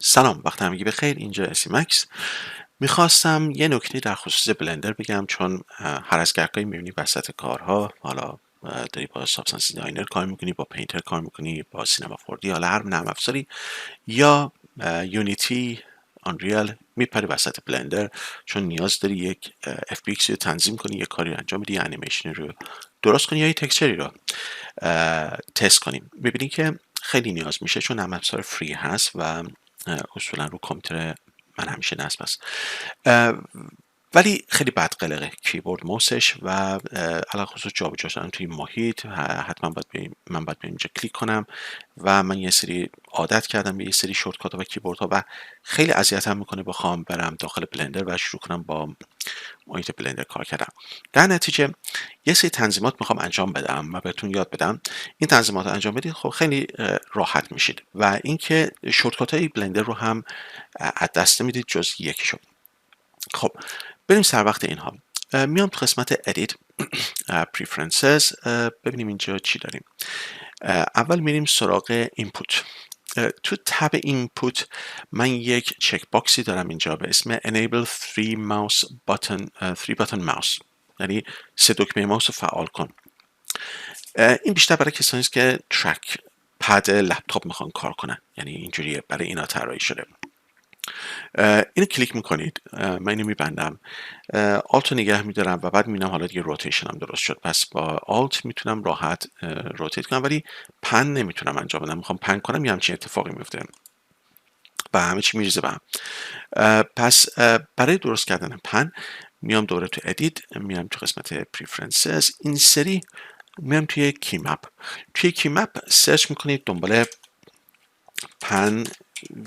سلام، وقت همگی بخیر. اینجا اسیمکس. میخواستم یه نکته در خصوص بلندر بگم، چون هر از گاهی میبینی وسط کارها، حالا داری با سابستنس دیزاینر کار میکنی، با پینتر کار میکنی، با سینما 4D، حالا هر نرم افزاری یا یونیتی، آنریل، میپری وسط بلندر، چون نیاز داری یک FBX رو تنظیم کنی، یک کاری رو انجام بدی، یه انیمیشن رو درست کنی یا یه تکسچری رو تست کنیم. میبینی که خیلی نیاز میشه، چون نرم افزار فری هست و اصولا رو کامپیوتر من همیشه نصب است، ولی خیلی بد قلقه کیبورد موسش و علاوه خصوص جابجا شدن توی محیط. حتما من باید اینجا کلیک کنم و من یه سری عادت کردم به یه سری شورتکات و کیبورد ها و خیلی اذیتم میکنه بخوام برم داخل بلندر و شروع کنم با محیط بلندر کار کردم. در نتیجه یه سری تنظیمات میخوام انجام بدم و بهتون یاد بدم. این تنظیمات رو انجام بدید، خب خیلی راحت میشید و اینکه شورتکات های بلندر رو هم از دست نمیدید جز یکیشو. خب بریم سر وقت اینها. میام تو قسمت edit preferences، ببینیم اینجا چی داریم. اول میریم سراغ input. تو تب اینپوت من یک چک باکسی دارم اینجا به اسم enable 3 button mouse، یعنی 3 دکمه ماوس رو فعال کن. این بیشتر برای کسانی است که ترک پد لپتاپ میخوان کار کنن، یعنی اینجوریه، برای اینا طراحی شده. اینو کلیک میکنید، من اینو میبندم، آلت رو نگه میدارم و بعد میبینم حالا دیگه روتیشن هم درست شد. پس با آلت میتونم راحت روتیت کنم، ولی پن نمیتونم انجام بدم. میخوام پن کنم یه همچین اتفاقی میفته و همه چی میریزه به هم. پس برای درست کردن پن میام دوره تو ادیت، میام تو قسمت پریفرنسز، این سری میام توی کیمپ. توی کیمپ سرچ میکنید دنبال پن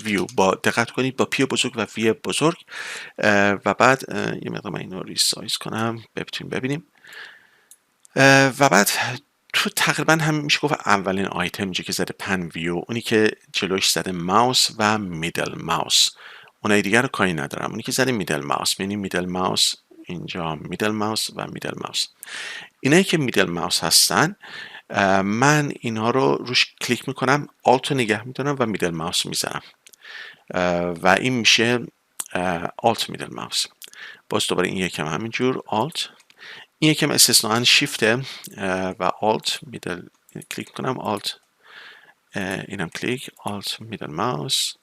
ویو، با دقت کنید با پی بزرگ و وی بزرگ، و بعد یه مقدار من اینو ریسایز کنم ببینیم. و بعد تو تقریبا هم میشه گفت اولین آیتم اینجا که زده پن ویو، اونی که جلوش زده ماوس و میدل ماوس، اونای دیگر رو کاری ندارم. اونی که زده میدل ماوس، یعنی میدل ماوس اینجا، میدل ماوس و میدل ماوس، اینایی که میدل ماوس هستن من اینها رو روش کلیک میکنم، آلت رو نگه میدارم و میدل ماوس میزنم و این میشه آلت میدل ماوس. باز دوباره این یکم همینجور آلت، این یکم استثناً شیفته و آلت میدل کلیک کنم، آلت اینم کلیک، آلت میدل ماوس.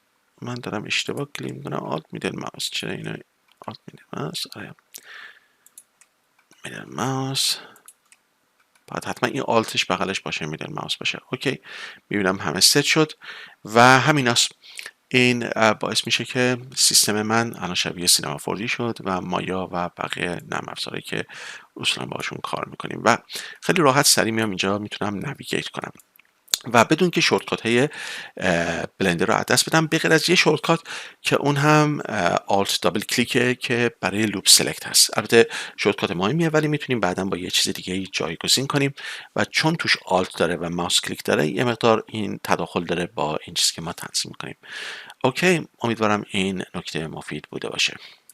من دارم اشتباه کلیک میکنم، آلت میدل ماوس. چرا اینو آلت میدل ماوس؟ آره میدل ماوس، باید حتما این آلتش بغلش باشه، میدل ماوس باشه. اوکی، میبینم همه ست شد و همیناست. این باعث میشه که سیستم من الان شبیه سینما 4D شد و مایا و بقیه نرم افزارهایی که اصولا باشون کار میکنیم و خیلی راحت سریع میام اینجا میتونم نویگیت کنم و بدون که شورتکات های بلندر رو از دست بدم، به غیر از یه شورتکات که اون هم آلت دابل کلیکه که برای لوپ سلکت هست. البته شورتکات مهمیه ولی میتونیم بعدا با یه چیز دیگه جایگزین کنیم و چون توش آلت داره و ماوس کلیک داره یه مقدار این تداخل داره با این چیزی که ما تنظیم کنیم. اوکی، امیدوارم این نکته مفید بوده باشه.